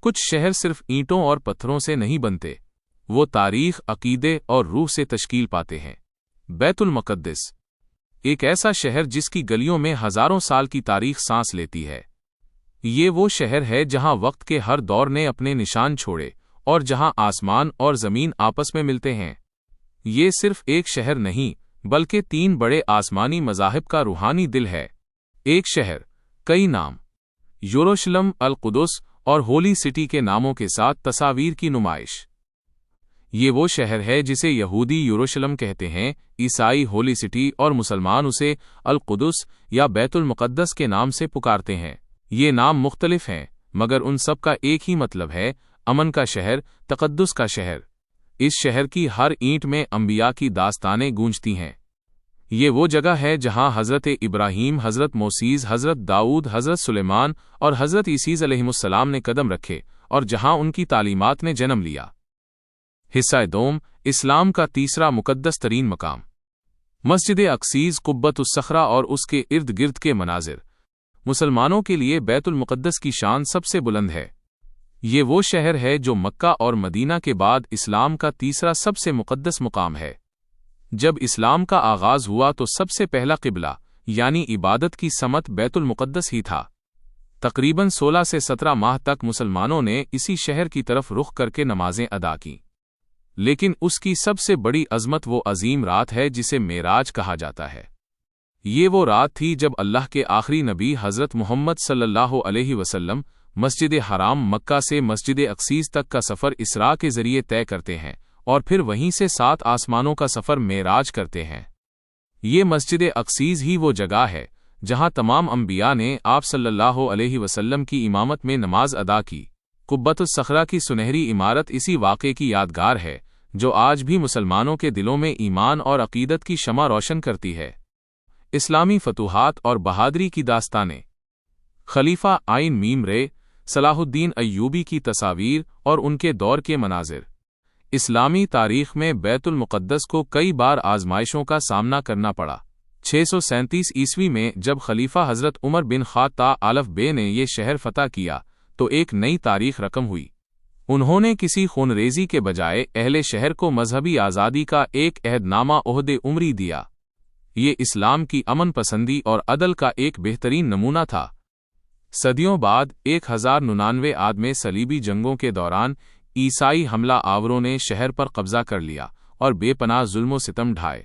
کچھ شہر صرف اینٹوں اور پتھروں سے نہیں بنتے، وہ تاریخ، عقیدے اور روح سے تشکیل پاتے ہیں۔ بیت المقدس ایک ایسا شہر جس کی گلیوں میں ہزاروں سال کی تاریخ سانس لیتی ہے۔ یہ وہ شہر ہے جہاں وقت کے ہر دور نے اپنے نشان چھوڑے اور جہاں آسمان اور زمین آپس میں ملتے ہیں۔ یہ صرف ایک شہر نہیں بلکہ 3 بڑے آسمانی مذاہب کا روحانی دل ہے۔ ایک شہر، کئی نام، یروشلم، القدس اور ہولی سٹی کے ناموں کے ساتھ تصاویر کی نمائش۔ یہ وہ شہر ہے جسے یہودی یروشلم کہتے ہیں، عیسائی ہولی سٹی اور مسلمان اسے القدس یا بیت المقدس کے نام سے پکارتے ہیں۔ یہ نام مختلف ہیں مگر ان سب کا ایک ہی مطلب ہے، امن کا شہر، تقدس کا شہر۔ اس شہر کی ہر اینٹ میں انبیاء کی داستانیں گونجتی ہیں۔ یہ وہ جگہ ہے جہاں حضرت ابراہیم، حضرت موسیز، حضرت داؤد، حضرت سلیمان اور حضرت عیسیٰ علیہ السلام نے قدم رکھے اور جہاں ان کی تعلیمات نے جنم لیا۔ حصہ دوم، اسلام کا تیسرا مقدس ترین مقام، مسجد اقصی، قبۃ الصخرہ اور اس کے ارد گرد کے مناظر۔ مسلمانوں کے لیے بیت المقدس کی شان سب سے بلند ہے۔ یہ وہ شہر ہے جو مکہ اور مدینہ کے بعد اسلام کا تیسرا سب سے مقدس مقام ہے۔ جب اسلام کا آغاز ہوا تو سب سے پہلا قبلہ یعنی عبادت کی سمت بیت المقدس ہی تھا۔ تقریباً 16 سے 17 ماہ تک مسلمانوں نے اسی شہر کی طرف رخ کر کے نمازیں ادا کیں، لیکن اس کی سب سے بڑی عظمت وہ عظیم رات ہے جسے معراج کہا جاتا ہے۔ یہ وہ رات تھی جب اللہ کے آخری نبی حضرت محمد صلی اللہ علیہ وسلم مسجد حرام مکہ سے مسجد اقصی تک کا سفر اسراء کے ذریعے طے کرتے ہیں اور پھر وہیں سے 7 آسمانوں کا سفر معراج کرتے ہیں۔ یہ مسجد اقصی ہی وہ جگہ ہے جہاں تمام انبیاء نے آپ صلی اللہ علیہ وسلم کی امامت میں نماز ادا کی۔ قبۃ الصخرہ کی سنہری عمارت اسی واقعے کی یادگار ہے جو آج بھی مسلمانوں کے دلوں میں ایمان اور عقیدت کی شمع روشن کرتی ہے۔ اسلامی فتوحات اور بہادری کی داستانیں، خلیفہ عین میم رے صلاح الدین ایوبی کی تصاویر اور ان کے دور کے مناظر۔ اسلامی تاریخ میں بیت المقدس کو کئی بار آزمائشوں کا سامنا کرنا پڑا۔ 637 عیسوی میں جب خلیفہ حضرت عمر بن خطاب بے نے یہ شہر فتح کیا تو ایک نئی تاریخ رقم ہوئی۔ انہوں نے کسی خونریزی کے بجائے اہل شہر کو مذہبی آزادی کا ایک عہد نامہ عہد عمری دیا۔ یہ اسلام کی امن پسندی اور عدل کا ایک بہترین نمونہ تھا۔ صدیوں بعد 1099 عاد میں صلیبی جنگوں کے دوران عیسائی حملہ آوروں نے شہر پر قبضہ کر لیا اور بے پناہ ظلم و ستم ڈھائے۔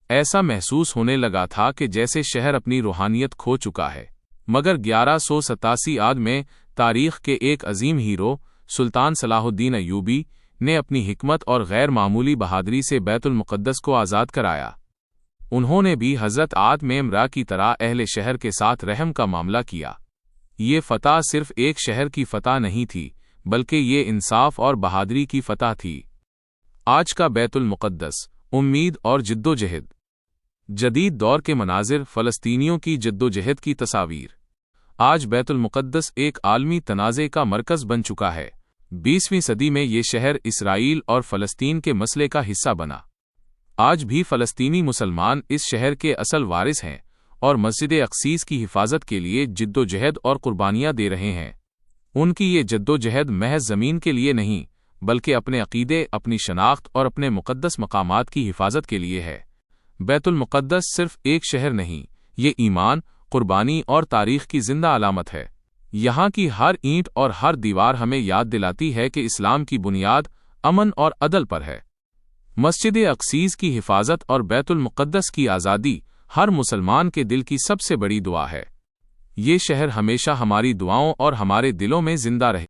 ایسا محسوس ہونے لگا تھا کہ جیسے شہر اپنی روحانیت کھو چکا ہے، مگر 1187 عاد میں تاریخ کے ایک عظیم ہیرو سلطان صلاح الدین ایوبی نے اپنی حکمت اور غیر معمولی بہادری سے بیت المقدس کو آزاد کرایا۔ انہوں نے بھی حضرت عاد میمرا کی طرح اہل شہر کے ساتھ رحم کا معاملہ کیا۔ یہ فتح صرف ایک شہر کی فتح نہیں تھی بلکہ یہ انصاف اور بہادری کی فتح تھی۔ آج کا بیت المقدس، امید اور جدوجہد۔ جدید دور کے مناظر، فلسطینیوں کی جدوجہد کی تصاویر۔ آج بیت المقدس ایک عالمی تنازع کا مرکز بن چکا ہے۔ 20ویں صدی میں یہ شہر اسرائیل اور فلسطین کے مسئلے کا حصہ بنا۔ آج بھی فلسطینی مسلمان اس شہر کے اصل وارث ہیں اور مسجد اقصی کی حفاظت کے لیے جدوجہد اور قربانیاں دے رہے ہیں۔ ان کی یہ جدوجہد محض زمین کے لیے نہیں بلکہ اپنے عقیدے، اپنی شناخت اور اپنے مقدس مقامات کی حفاظت کے لیے ہے۔ بیت المقدس صرف ایک شہر نہیں، یہ ایمان، قربانی اور تاریخ کی زندہ علامت ہے۔ یہاں کی ہر اینٹ اور ہر دیوار ہمیں یاد دلاتی ہے کہ اسلام کی بنیاد امن اور عدل پر ہے۔ مسجد اقصی کی حفاظت اور بیت المقدس کی آزادی ہر مسلمان کے دل کی سب سے بڑی دعا ہے۔ یہ شہر ہمیشہ ہماری دعاؤں اور ہمارے دلوں میں زندہ رہے۔